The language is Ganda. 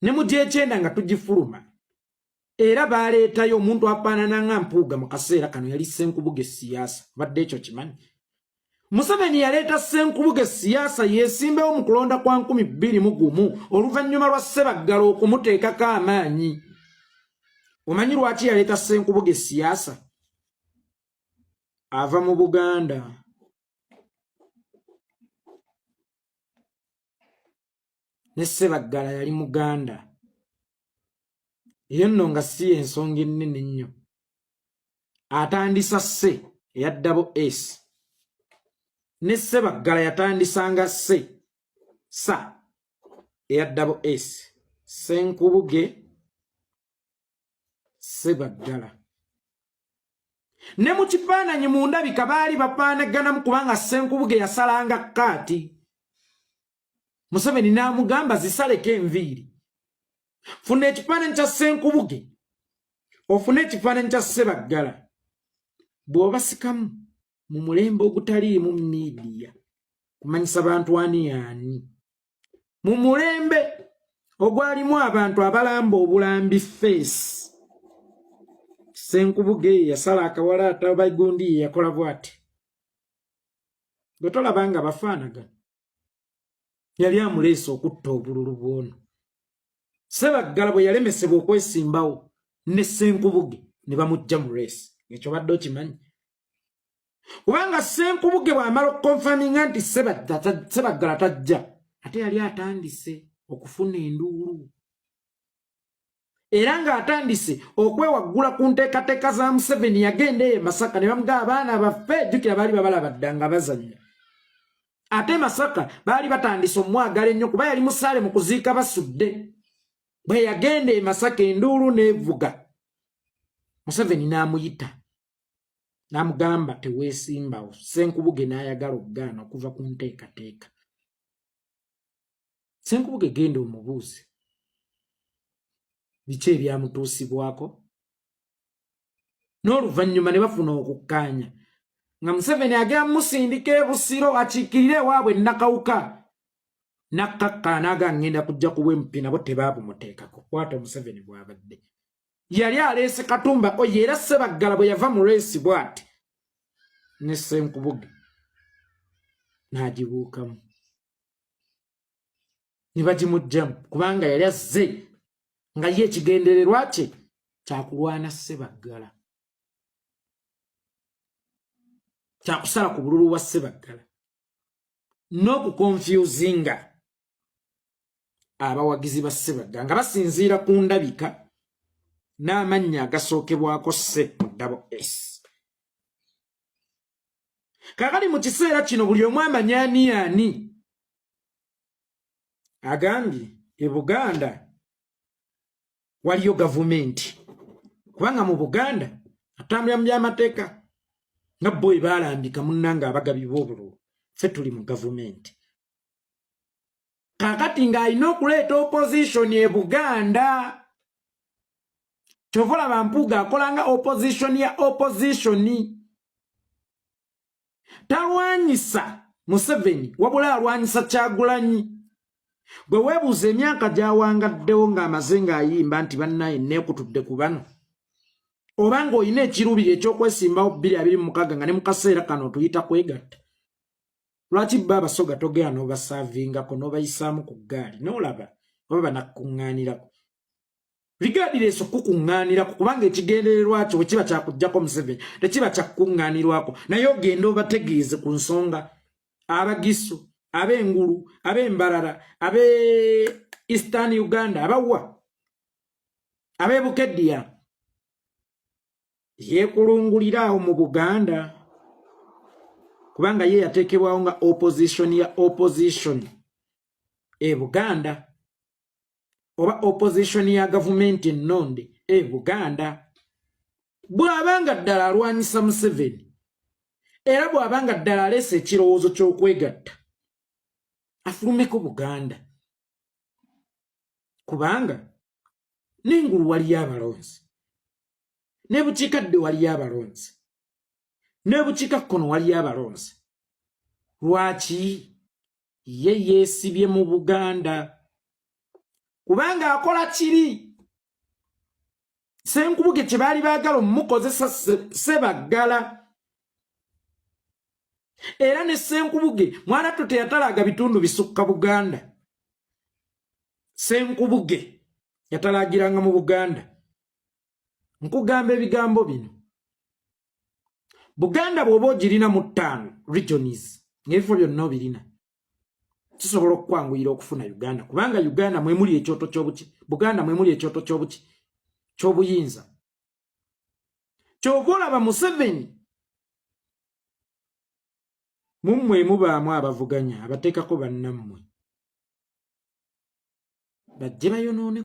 ne mu gy'ekyenda nga tugifuluma era baleetayo omuntu afaanana nga Mpuuga mu kaseera kano yali Ssenkubuge siyaasa badde ekyo kimanyi Museveni yaleeta Ssenkubuge siyaasa yeesimbewo mu kulonda kwa 2021 oluvannyuma lwa Ssebaggala okumuteekako amaanyi omanyi lwaki yaleeta Ssenkubuge siyaasa ava mu Buganda ne Ssebaggala yali Muganda eyo nno nga si ensonga ennene ennyo atandisa sse eya double S ne Ssebaggala yatandisanga sse sa eya double S Ssenkubuge Ssebaggala ne mu kifaananyi mu ndabika baali bafaanaganamu kubanga Ssenkubuge yasalanga kkaati Museveni n'amugamba zisaleko enviiri funa ekifaananyi kya Ssenkubuge ofune ekifaananyi kya Ssebaggala bw'obasikamu mu mulembe ogutaliimu miidiya kumanyisa bantu ani ani mu mulembe ogwalimu abantu abalamba obulambi feesi Ssenkubuge yasala akawalaata Baigundi yakola bw'ati gwe tolabanga bafaanagana yali amuleese okutta obululu bwono Ssebaggala bwe yalemesebwa okwesimbawo ne Ssenkubuge ne bamujja mu leesi ekyo badde okimanyi kubanga Ssenkubuge bw'amala okukonfaminga nti Ssebaggala tajja ate yali atandise okufuna enduulu era ng'atandise okwewaggula ku nteekateeka za Museveni yagenda eyo Masaka ne bamugamba abaana baffe jjukira baali babalaba dda nga bazannya ate Masaka baali batandise omwagala ennyo kuba yali musaale mu kuziika basudde bwe yagenda e Masaka enduulu n'evuga Museveni n'amuyita n'amugamba teweesimbawo Ssenkubuge n'ayagala okugaana okuva ku nteekateeka Ssenkubuge genda omubuuze biki ebyamutuusibwako n'oluvannyuma ne bafuna okukkaanya nga Museveni agenda musindika e Busiro akiikirire waabwe Nakawuka nakkakkaana aga ngenda kujja kuwa empi nabo tebaabumuteekako bw'atyo Museveni bw'abadde yali aleese Katumba oyo era Ssebaggala bwe yava mu leesi bw'ati ne Ssenkubuge n'agibuukamu ne bagimugjamu kubanga yali azze nga ye ekigendererwa kye kyakulwana Ssebaggala kyakusala ku bululu bwa Ssebaggala n'okukonfyuzinga abawagizi ba Ssebaggala nga basinziira ku ndabika n'amannya agasookebwako sse mu double S kakali mu kiseera kino buli omu amanyi ani ani agambye e Buganda waliyo gavumenti kubanga mu Buganda atambula mu by'amateeka nga boy balambika munnanga abagabibwa obululu ffe tuli mu gavumenti kakati ng'alina okuleeta opposition e Buganda kyovola Bampuuga akolanga opposition ya opposition talwanyisa Museveni wabula alwanyisa Kyagulanyi gwe weebuuza emyaka gy'awangaddewo ng'amaze ng'ayimba nti bannaye neekutudde ku bano obanga olina ekirubiri eky'okwesimbawo 2026 nga ne mu kaseera kano tuyita kwegatta lwaki bba abasoga togera n'obasaavingako n'obayisaamu ku ggaali n'olaba oba banakkuŋŋaanirako Rigadiresi okukuŋŋaanirako kubanga ekigendererwa kyo bwe kiba kyakuggyako Museveni tekiba kyakkuŋŋaanirwako naye ogenda obategeeze ku nsonga abagisu ab'engulu ab'embalala ab'e Eastern Uganda abawa ab'e Bukedya yeekulungulira awo mu Buganda kubanga ye yateekebwawo nga opposition ya opposition e Buganda oba opposition ya gavumenti ennonde e Buganda bw'abanga ddala alwanyisa Museveni era bw'abanga ddala aleese ekirowoozo ky'okwegatta afulumeko Buganda kubanga n'engulu waliyo abalonzi ne bukiikadde waliyo abalonzi ne bukiikakkono waliyo abalonzi lwaki ye yeesibye mu Buganda kubanga akola kiri Senkubuge kye baali baagala omukozesa Sebaggala era ne Senkubuge mwana to teyatalaga bitundu bisukka Buganda Senkubuge yatalagiranga mu Buganda nkugamba ebigambo bino Buganda bw'oba ogirina mu 5 regions ng'ebifo byonna obirina kisobola okukwanguyira okufuna Uganda kubanga Uganda mwemuli ekyoto ky'obuki Buganda mwemuli ekyoto ky'obuki ky'obuyinza ky'oba olaba Museveni mummwe mubaamu abavuganya abateekako bannammwe bajje bayonoone